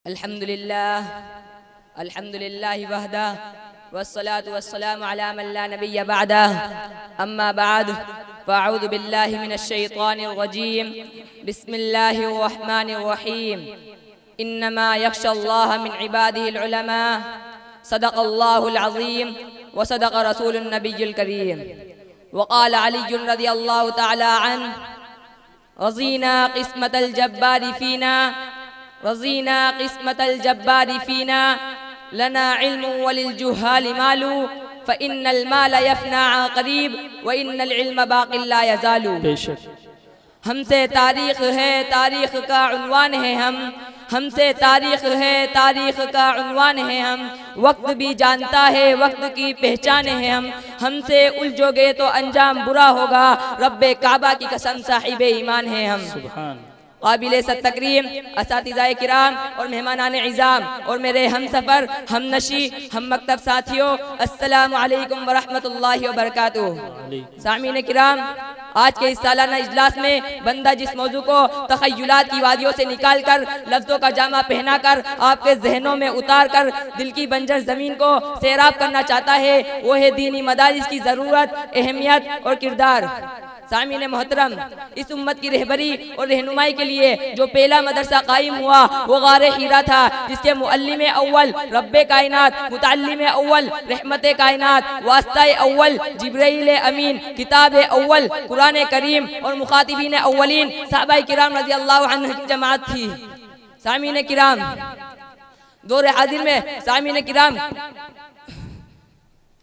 अल्हम्दुलिल्लाह वहदा वस्सलातु वस्सलामु अला मन ला नबिय्य बअदा अम्मा बाद फ़अऊज़ु बिल्लाहि मिनश शैतानिर रजीम बिस्मिल्लाहिर रहमानिर रहीम इन्नमा यख्शल्लाह मिन इबादिहिल उलमा सदक़ल्लाहुल अज़ीम व सदक़ रसूलुन नबिय्युल करीम वक़ाल अली रज़ियल्लाहु तआला अन्हु रज़ीना क़िस्मतल जब्बारि फ़ीना रज़ीना क़िस्मतल जब्बारि फ़ीना लना इल्मु वलिल जुहालि मालु फ़इन्नल माल यफ़ना क़रीब व इन्नल इल्म बाक़िन ला यज़ालु। हमसे तारीख़ है, तारीख़ का उन्वान है हमसे तारीख़ है, तारीख़ का उन्वान है हम। वक्त भी जानता है, वक्त की पहचान है हमसे उलझोगे तो अंजाम बुरा होगा। रब्बे काबा की कसम साहिबे ईमान है हम। काबिले सत्तकरीम असातिज़ाए किराम और मेहमानान इज़ाम और मेरे हम सफ़र हम नशी हम मकतब साथियों, अस्सलामु अलैकुम व रहमतुल्लाहि व बरकातुहू। सामीन किराम, आज के इस सालाना इजलास में बंदा जिस मौजू को तख़य्युलात की वादियों से निकाल कर लफ्ज़ों का जामा पहना कर आपके जहनों में उतार कर दिल की बंजर ज़मीन को सैराब करना चाहता है, वो है दीनी मदारिस की ज़रूरत, अहमियत और किरदार। सामीन मोहतरम, इस उम्मत की रहबरी और रहनुमाई के लिए जो पहला मदरसा कायम हुआ वो गारे हीरा था, जिसके मुअल्लिम अव्वल रब्बे कायनात, मुतअल्लिम अव्वल रहमते कायनात, वास्ताए अव्वल जिब्राइल अमीन, किताब अव्वल कुरान करीम और मुखातिबीन अव्वलीन सहाबाए किराम रज़ियल्लाहु अन्हुम की जमात थी। सामीन किराम, दौर हाजिर में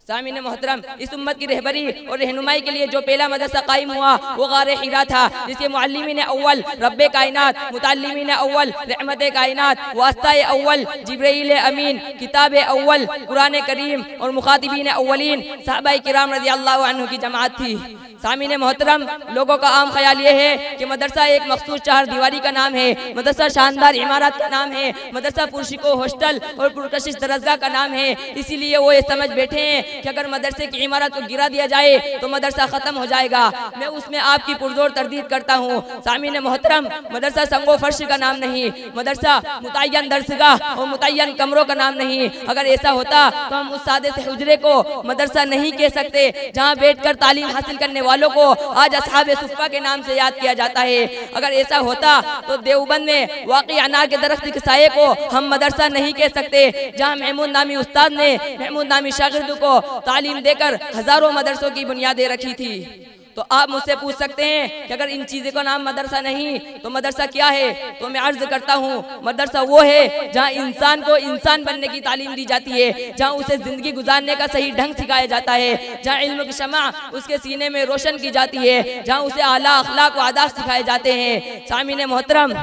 सामीन मोहतरम, इस उम्मत की रहबरी और रहनुमाई के लिए जो पहला मदरसा कायम हुआ वो गारे हीरा था, जिसके मुअल्लिमीन अव्वल रब्बे कायनात, मुतअल्लिमीन अव्वल रहमते कायनात, वास्ताए अव्वल जिब्राइल अमीन, किताब अव्वल कुरान करीम और मुखातिबीन अव्वलीन सहाबाए किराम रज़ियल्लाहु अन्हुम की जमात थी। सामीन मोहतरम, लोगों का आम ख्याल ये है कि मदरसा एक मखसूस चार दीवारी का नाम है, मदरसा शानदार इमारत का नाम है, मदरसा पुरशिको हॉस्टल और पुरकशिश दरसगाह का नाम है। इसीलिए वो ये समझ बैठे हैं कि अगर मदरसे की इमारत को गिरा दिया जाए तो मदरसा ख़त्म हो जाएगा। मैं उसमें आपकी पुरजोर तरदीद करता हूँ। सामीन मोहतरम, मदरसा संगो फर्श का नाम नहीं, मदरसा मुतय्यन दरसगाह और मुतय्यन कमरों का नाम नहीं। अगर ऐसा होता तो हम उस सादे से हुजरे को मदरसा नहीं कह सकते जहाँ बैठकर तालीम हासिल करने वालों को आज असहाबे सुफ़्फ़ा के नाम से याद किया जाता है। अगर ऐसा होता तो देवबंद में वाक़ई अनार के दरख्त के साये को हम मदरसा नहीं कह सकते, जहाँ महमूद नामी उस्ताद ने महमूद नामी शागिर्द को तालीम देकर हजारों मदरसों की बुनियादें रखी थी। तो आप मुझसे पूछ सकते हैं कि अगर इन चीज़ों का नाम मदरसा नहीं तो मदरसा क्या है? तो मैं अर्ज करता हूँ, मदरसा वो है जहाँ इंसान को इंसान बनने की तालीम दी जाती है, जहाँ उसे ज़िंदगी गुजारने का सही ढंग सिखाया जाता है, जहाँ इल्म की शमा उसके सीने में रोशन की जाती है, जहाँ उसे आला अखलाक व आदाब सिखाए जाते हैं। सामीन मोहतरम,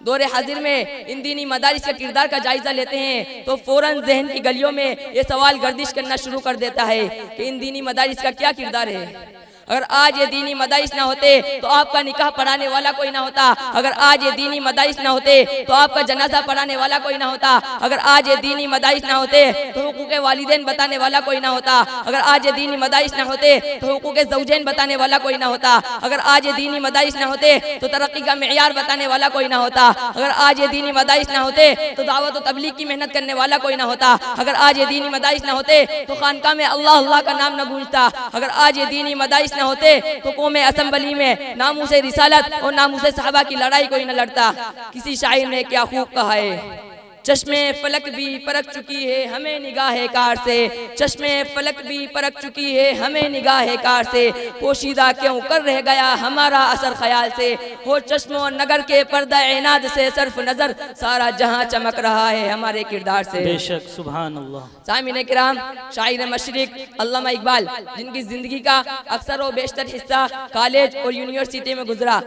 दौरे हाजिर में इन दीनी मदारिस के किरदार का जायजा लेते हैं तो फौरन जहन की गलियों में ये सवाल गर्दिश करना शुरू कर देता है कि इन दीनी मदारिस का क्या किरदार है। अगर आज ये दीनी मदारिस ना होते तो आपका निकाह पढ़ाने वाला कोई ना होता। अगर आज ये दीनी मदारिस ना होते तो आपका जनाजा पढ़ाने वाला कोई ना होता। अगर आज ये दीनी मदारिस ना होते तो हुकूक़े वालिदैन बताने वाला कोई ना होता। अगर आज ये दीनी मदारिस ना होते तो हुकूक़े ज़ौजैन बताने वाला कोई ना होता। अगर आज ये दीनी मदारिस ना होते तो तरक्की का मेयार बताने वाला कोई ना होता। अगर आज ये दीनी मदारिस ना होते तो दावत व तबलीग की मेहनत करने वाला कोई ना होता। अगर आज ये दीनी मदारिस ना होते तो खानका में अल्लाह अल्लाह का नाम न गूंजता। अगर आज ये दीनी मदारिस न होते तो कौमे असम्बली में नामूसे रिसालत और नामूसे सहाबा की लड़ाई कोई न लड़ता। किसी शायर ने क्या खूब कहा है, चश्मे फलक भी परख चुकी है हमें निगाह कार से, चश्मे फलक भी परख चुकी है हमें निगाह कार से, पोशीदा क्यों कर रह गया हमारा असर ख्याल से, हो चश्मो नगर के पर्दा ऐनाद से सर्फ नजर सारा जहां चमक रहा है हमारे किरदार से। बेशक सुभान अल्लाह। सामीन किराम, शायर मशरिक अल्लामा इकबाल, जिनकी जिंदगी का अक्सर व बेशतर हिस्सा कॉलेज और यूनिवर्सिटी में गुजरा,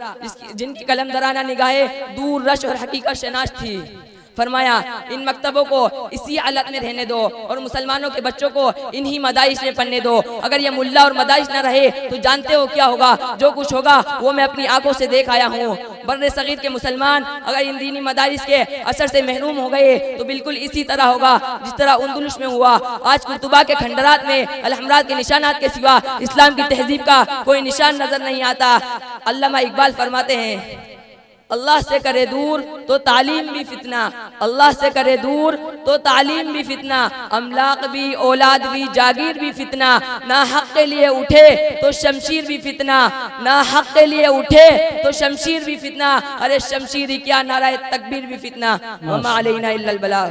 जिनकी कलमदराना निगाहें दूर रश और हकीकत शनास थी, फरमाया इन मकतबों को इसी हालत में रहने दो और मुसलमानों के बच्चों को इन्हीं मदारिस में पढ़ने दो। अगर ये मुल्ला और मदारिस न रहे तो जानते हो क्या होगा? जो कुछ होगा वो मैं अपनी आंखों से देख आया हूँ। बर्रे सगीर के मुसलमान अगर इन दीनी मदारिस के असर से महरूम हो गए तो बिल्कुल इसी तरह होगा जिस तरह उंदुलुस में हुआ। आज कुर्तुबा के खंडरात में अलहमरात के निशानात के सिवा इस्लाम की तहजीब का कोई निशान नजर नहीं आता। अल्लामा इकबाल फरमाते हैं, अल्लाह से करे दूर तो तालीम भी फितना, अल्लाह से करे दूर तो तालीम भी फितना, अमलाक भी, औलाद भी, जागीर भी फितना। ना हक के लिए उठे तो शमशीर भी फितना, ना हक के लिए उठे तो शमशीर भी फितना। अरे शमशीर ही क्या, नाराए तकबीर भी फितना। वमा अलैना इल्लल बलाग।